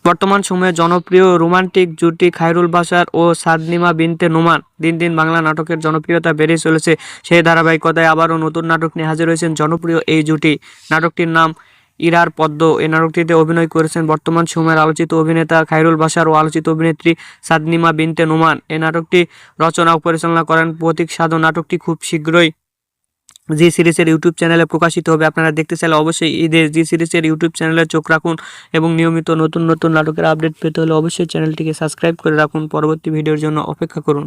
বর্তমান সময়ে জনপ্রিয় রোমান্টিক জুটি খায়রুল বাশার ও সাদনিমা বিনতে নোমান। দিন দিন বাংলা নাটকের জনপ্রিয়তা বেড়ে চলেছে। সেই ধারাবাহিকতায় আবারও নতুন নাটক নিয়ে হাজির হয়েছেন জনপ্রিয় এই জুটি। নাটকটির নাম ইরার পদ্ম। এই নাটকটিতে অভিনয় করেছেন বর্তমান সময়ের আলোচিত অভিনেতা খায়রুল বাশার ও আলোচিত অভিনেত্রী সাদনিমা বিনতে নোমান। এই নাটকটি রচনা ও পরিচালনা করেন প্রতীক সাধু। নাটকটি খুব শীঘ্রই জি সিরিজের ইউটিউব চ্যানেলে প্রকাশিত হবে। আপনারা দেখতে চাইলে অবশ্যই ঈদের জি সিরিজের ইউটিউব চ্যানেলে চোখ রাখুন এবং নিয়মিত নতুন নতুন নাটকের আপডেট পেতে হলে অবশ্যই চ্যানেলটিকে সাবস্ক্রাইব করে রাখুন। পরবর্তী ভিডিওর জন্য অপেক্ষা করুন।